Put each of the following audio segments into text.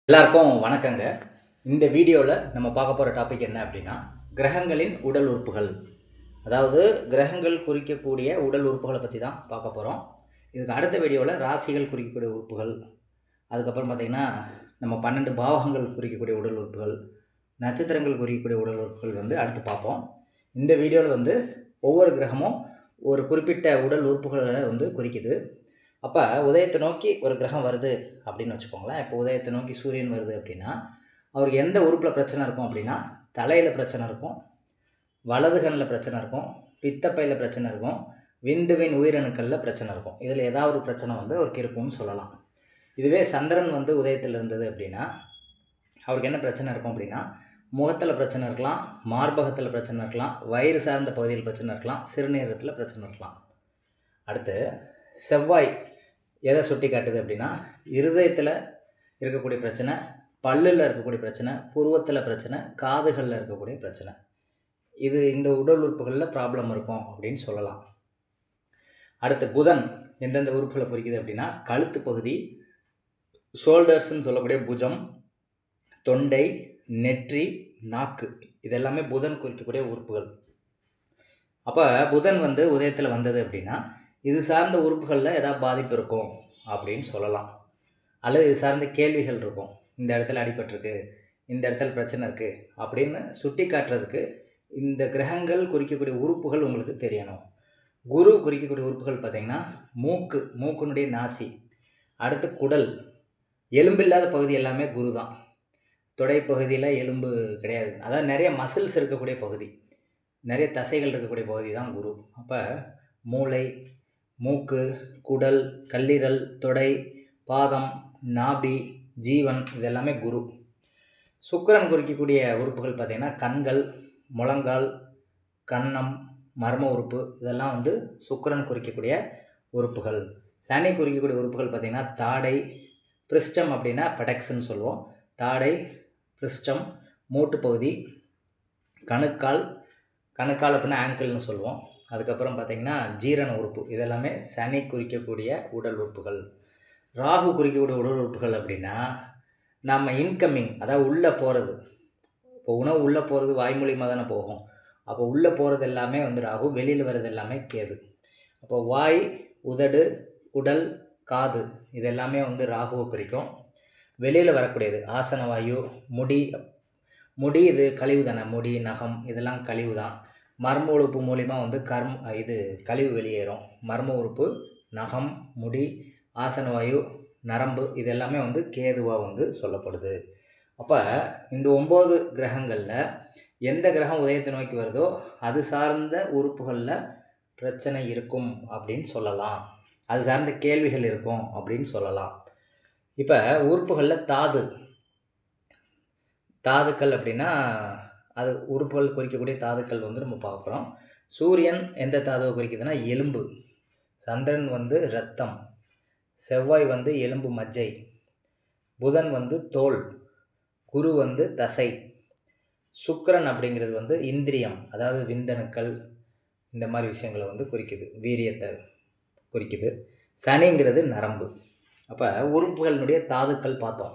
எல்லாருக்கும் வணக்கங்க. இந்த வீடியோவில் நம்ம பார்க்க போகிற டாபிக் என்ன அப்படின்னா, கிரகங்களின் உடல் உறுப்புகள். அதாவது கிரகங்கள் குறிக்கக்கூடிய உடல் உறுப்புகளை பற்றி தான் பார்க்க போகிறோம். இதுக்கு அடுத்த வீடியோவில் ராசிகள் குறிக்கக்கூடிய உறுப்புகள், அதுக்கப்புறம் பார்த்திங்கன்னா நம்ம 12 பாவகங்கள் குறிக்கக்கூடிய உடல் உறுப்புகள், நட்சத்திரங்கள் குறிக்கக்கூடிய உடல் உறுப்புகள் அடுத்து பார்ப்போம். இந்த வீடியோவில் ஒவ்வொரு கிரகமும் ஒரு குறிப்பிட்ட உடல் உறுப்புகளை குறிக்குது. அப்போ உதயத்தை நோக்கி ஒரு கிரகம் வருது அப்படின்னு வச்சுக்கோங்களேன். இப்போ உதயத்தை நோக்கி சூரியன் வருது அப்படின்னா, அவருக்கு எந்த உறுப்பில் பிரச்சனை இருக்கும் அப்படின்னா, தலையில் பிரச்சனை இருக்கும், வலது கண்ணில் பிரச்சனை இருக்கும், பித்தப்பையில் பிரச்சனை இருக்கும், விந்துவின் உயிரணுக்களில் பிரச்சனை இருக்கும். இதில் ஏதாவது ஒரு பிரச்சனை அவருக்கு இருக்கும்னு சொல்லலாம். இதுவே சந்திரன் உதயத்தில் இருந்தது அப்படின்னா, அவருக்கு என்ன பிரச்சனை இருக்கும் அப்படின்னா, முகத்தில் பிரச்சனை இருக்கலாம், மார்பகத்தில் பிரச்சனை இருக்கலாம், வயிறு சார்ந்த பகுதியில் பிரச்சனை இருக்கலாம், சிறுநீரகத்தில் பிரச்சனை இருக்கலாம். அடுத்து செவ்வாய் எதை சுட்டி காட்டுது அப்படின்னா, இருதயத்தில் இருக்கக்கூடிய பிரச்சனை, பல்லில் இருக்கக்கூடிய பிரச்சனை, புருவத்தில் பிரச்சனை, காதுகளில் இருக்கக்கூடிய பிரச்சனை, இந்த உடல் உறுப்புகளில் ப்ராப்ளம் இருக்கும் அப்படின்னு சொல்லலாம். அடுத்து புதன் எந்தெந்த உறுப்புகளை குறிக்குது அப்படின்னா, கழுத்து பகுதி, ஷோல்டர்ஸ்ன்னு சொல்லக்கூடிய புஜம், தொண்டை, நெற்றி, நாக்கு, இதெல்லாமே புதன் குறிக்கக்கூடிய உறுப்புகள். அப்போ புதன் உதயத்தில் வந்தது அப்படின்னா, இது சார்ந்த உறுப்புகளில் ஏதாவது பாதிப்பு இருக்கும் அப்படின்னு சொல்லலாம். அல்லது இது சார்ந்த கேள்விகள் இருக்கும். இந்த இடத்துல அடிபட்டிருக்கு, இந்த இடத்துல பிரச்சனை இருக்குது அப்படின்னு சுட்டி காட்டுறதுக்கு இந்த கிரகங்கள் குறிக்கக்கூடிய உறுப்புகள் உங்களுக்கு தெரியணும். குரு குறிக்கக்கூடிய உறுப்புகள் பார்த்திங்கன்னா, மூக்குனுடைய நாசி, அடுத்து குடல், எலும்பில்லாத பகுதி எல்லாமே குரு தான். தொடை பகுதியில் எலும்பு கிடையாது. அதாவது நிறைய மசில்ஸ் இருக்கக்கூடிய பகுதி, நிறைய தசைகள் இருக்கக்கூடிய பகுதி தான் குரு. அப்போ மூளை, மூக்கு, குடல், கல்லீரல், தொடை, பாதம், நாபி, ஜீவன், இதெல்லாமே குரு. சுக்கிரன் குறிக்கக்கூடிய உறுப்புகள் பார்த்திங்கன்னா, கண்கள், முழங்கால், கன்னம், மர்ம உறுப்பு, இதெல்லாம் சுக்கிரன் குறிக்கக்கூடிய உறுப்புகள். சனி குறிக்கக்கூடிய உறுப்புகள் பார்த்திங்கன்னா, தாடை, பிரிஸ்டம் அப்படின்னா பெடக்ஸ்ன்னு சொல்லுவோம். தாடை, பிரிஸ்டம், மூட்டு பகுதி, கணுக்கால் அப்படின்னா ஆங்கிள்னு சொல்லுவோம். அதுக்கப்புறம் பார்த்திங்கன்னா ஜீரண உறுப்பு, இதெல்லாமே சனி குறிக்கக்கூடிய உடல் உறுப்புகள். ராகு குறிக்கக்கூடிய உடல் உறுப்புகள் அப்படின்னா, நம்ம இன்கம்மிங், அதாவது உள்ளே போகிறது. இப்போ உணவு உள்ளே போகிறது வாய் மூலியமாக தானே போகும். அப்போ உள்ளே போகிறது எல்லாமே ராகு, வெளியில் வர்றது எல்லாமே கேது. அப்போ வாய், உதடு, குடல், காது, இது எல்லாமே ராகுவை குறிக்கும். வெளியில் வரக்கூடியது ஆசன வாயு, முடி இது கழிவு தானே, முடி, நகம், இதெல்லாம் கழிவு தான். மர்ம உறுப்பு மூலிமா கழிவு வெளியேறும். மர்ம உறுப்பு, நகம், முடி, ஆசனவாயு, நரம்பு, இது எல்லாமே கேதுவாக சொல்லப்படுது. அப்போ இந்த 9 கிரகங்களில் எந்த கிரகம் உதயத்தை நோக்கி வருதோ அது சார்ந்த உறுப்புகளில் பிரச்சனை இருக்கும் அப்படின்னு சொல்லலாம். அது சார்ந்த கேள்விகள் இருக்கும் அப்படின்னு சொல்லலாம். இப்போ உறுப்புகளில் தாதுக்கள் அப்படின்னா, அது உறுப்புகள் குறிக்கக்கூடிய தாதுக்கள் நம்ம பார்க்குறோம். சூரியன் எந்த தாதுவை குறிக்குதுன்னா எலும்பு, சந்திரன் இரத்தம், செவ்வாய் எலும்பு மஜ்ஜை, புதன் தோல், குரு தசை, சுக்கிரன் அப்படிங்கிறது இந்திரியம், அதாவது விந்தணுக்கள், இந்த மாதிரி விஷயங்களை குறிக்குது, வீரியத்தை குறிக்குது. சனிங்கிறது நரம்பு. அப்போ உறுப்புகளினுடைய தாதுக்கள் பார்த்தோம்.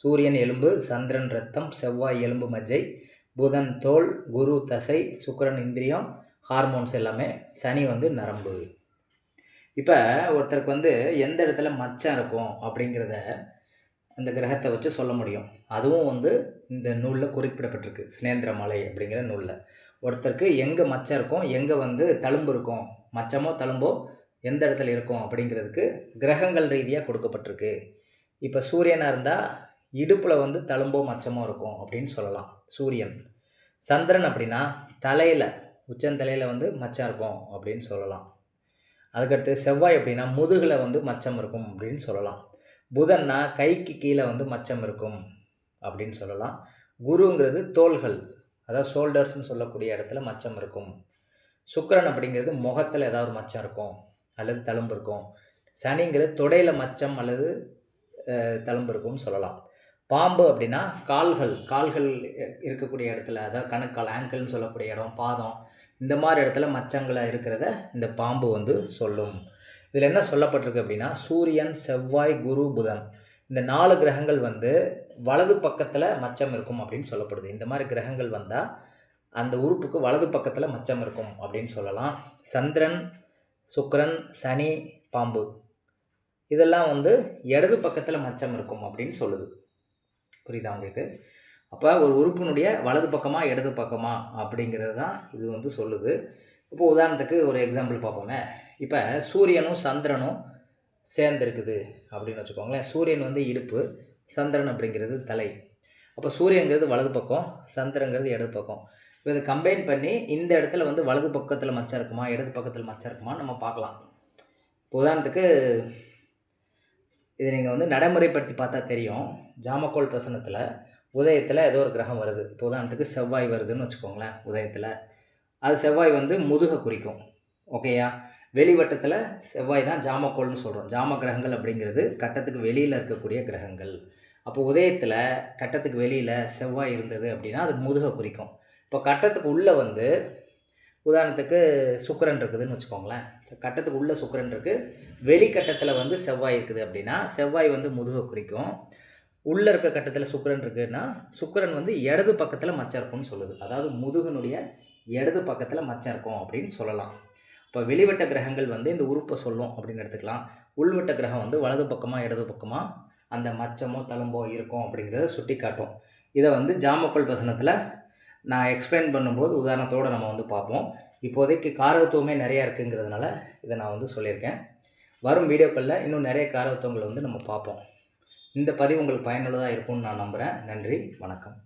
சூரியன் எலும்பு, சந்திரன் இரத்தம், செவ்வாய் எலும்பு மஜ்ஜை, புதன் தோல், குரு தசை, சுக்கிரன் இந்திரியம், ஹார்மோன்ஸ் எல்லாமே, சனி நரம்பு. இப்போ ஒருத்தருக்கு எந்த இடத்துல மச்சம் இருக்கும் அப்படிங்கிறத அந்த கிரகத்தை வச்சு சொல்ல முடியும். அதுவும் இந்த நூலில் குறிப்பிடப்பட்டிருக்கு, சினேந்திரமலை அப்படிங்கிற நூலில். ஒருத்தருக்கு எங்கே மச்சம் இருக்கும், எங்கே தழும்பு இருக்கும், மச்சமோ தழும்போ எந்த இடத்துல இருக்கும் அப்படிங்கிறதுக்கு கிரகங்கள் ரீதியாக கொடுக்கப்பட்டிருக்கு. இப்போ சூரியனாக இருந்தால் இடுப்பில் தழும்போ மச்சமோ இருக்கும் அப்படின்னு சொல்லலாம், சூரியன். சந்திரன் அப்படின்னா தலையில், உச்சந்தலையில் மச்சம் இருக்கும் அப்படின்னு சொல்லலாம். அதுக்கடுத்து செவ்வாய் அப்படின்னா முதுகில் மச்சம் இருக்கும் அப்படின்னு சொல்லலாம். புதன்னா கைக்கு கீழே மச்சம் இருக்கும் அப்படின்னு சொல்லலாம். குருங்கிறது தோள்கள், அதாவது ஷோல்டர்ஸ்ன்னு சொல்லக்கூடிய இடத்துல மச்சம் இருக்கும். சுக்கிரன் அப்படிங்கிறது முகத்தில் ஏதாவது ஒரு மச்சம் இருக்கும் அல்லது தழும்பு இருக்கும். சனிங்கிறது தொடையில் மச்சம் அல்லது தழும்பு இருக்கும்னு சொல்லலாம். பாம்பு அப்படின்னா கால்கள் இருக்கக்கூடிய இடத்துல, அதாவது கணுக்கால், ஆங்கிள்னு சொல்லக்கூடிய இடம், பாதம், இந்த மாதிரி இடத்துல மச்சங்களை இருக்கிறத இந்த பாம்பு சொல்லும். இதில் என்ன சொல்லப்பட்டிருக்கு அப்படின்னா, சூரியன், செவ்வாய், குரு, புதன் இந்த 4 கிரகங்கள் வந்து வலது பக்கத்தில் மச்சம் இருக்கும் அப்படின்னு சொல்லப்படுது. இந்த மாதிரி கிரகங்கள் வந்தால் அந்த உறுப்புக்கு வலது பக்கத்தில் மச்சம் இருக்கும் அப்படின்னு சொல்லலாம். சந்திரன், சுக்கிரன், சனி, பாம்பு இதெல்லாம் வந்து இடது பக்கத்தில் மச்சம் இருக்கும் அப்படின்னு சொல்லுது. புரியுதா உங்களுக்கு? அப்போ ஒரு உறுப்பினுடைய வலது பக்கமா இடது பக்கமா அப்படிங்கிறது தான் இது வந்து சொல்லுது. இப்போ உதாரணத்துக்கு ஒரு எக்ஸாம்பிள் பார்ப்போமே. இப்போ சூரியனும் சந்திரனும் சேர்ந்துருக்குது அப்படின்னு வச்சுக்கோங்களேன். சூரியன் வந்து இடுப்பு, சந்திரன் அப்படிங்கிறது தலை. அப்போ சூரியங்கிறது வலது பக்கம், சந்திரங்கிறது இடது பக்கம். இப்போ இதை கம்பைன் பண்ணி இந்த இடத்துல வந்து வலது பக்கத்தில் மச்சம் இருக்குமா இடது பக்கத்தில் மச்சம் இருக்குமா நம்ம பார்க்கலாம். இப்போ உதாரணத்துக்கு இதை நீங்கள் வந்து நடைமுறைப்படுத்தி பார்த்தா தெரியும். ஜாமக்கோல் பிரசனத்தில் உதயத்தில் ஏதோ ஒரு கிரகம் வருது. இப்போ உதாரணத்துக்கு செவ்வாய் வருதுன்னு வச்சுக்கோங்களேன். உதயத்தில் அது செவ்வாய் வந்து முதுகை குறிக்கும். ஓகேயா? வெளிவட்டத்தில் செவ்வாய் தான் ஜாமக்கோள்னு சொல்கிறோம். ஜாம கிரகங்கள் அப்படிங்கிறது கட்டத்துக்கு வெளியில் இருக்கக்கூடிய கிரகங்கள். அப்போ உதயத்தில் கட்டத்துக்கு வெளியில் செவ்வாய் இருந்தது அப்படின்னா அது முதுகை குறிக்கும். இப்போ கட்டத்துக்கு உள்ளே வந்து உதாரணத்துக்கு சுக்கிரன் இருக்குதுன்னு வச்சுக்கோங்களேன். கட்டத்துக்கு உள்ளே சுக்கிரன் இருக்குது, வெளிக்கட்டத்தில் வந்து செவ்வாய் இருக்குது அப்படின்னா செவ்வாய் வந்து முதுகை குறிக்கும். உள்ளே இருக்க கட்டத்தில் சுக்கிரன் இருக்குதுன்னா சுக்கிரன் வந்து இடது பக்கத்தில் மச்சம் இருக்கும்னு சொல்லுது. அதாவது முதுகனுடைய இடது பக்கத்தில் மச்சம் இருக்கும் அப்படின்னு சொல்லலாம். இப்போ வெளிவட்ட கிரகங்கள் வந்து இந்த உறுப்பை சொல்லும் அப்படின்னு எடுத்துக்கலாம். உள்வட்ட கிரகம் வந்து வலது பக்கமாக இடது பக்கமாக அந்த மச்சமோ தழும்போ இருக்கும் அப்படிங்கிறத சுட்டி காட்டும். இதை வந்து ஜாமக்கோல் பிரசனத்தில் நான் எக்ஸ்பிளைன் பண்ணும்போது உதாரணத்தோடு நம்ம வந்து பார்ப்போம். இப்போதைக்கு காரகத்துவமே நிறையா இருக்குங்கிறதுனால இதை நான் வந்து சொல்லியிருக்கேன். வரும் வீடியோக்களில் இன்னும் நிறைய காரகத்துவங்களை வந்து நம்ம பார்ப்போம். இந்த பதிவு உங்களுக்கு பயனுள்ளதாக இருக்கும்னு நான் நம்புகிறேன். நன்றி, வணக்கம்.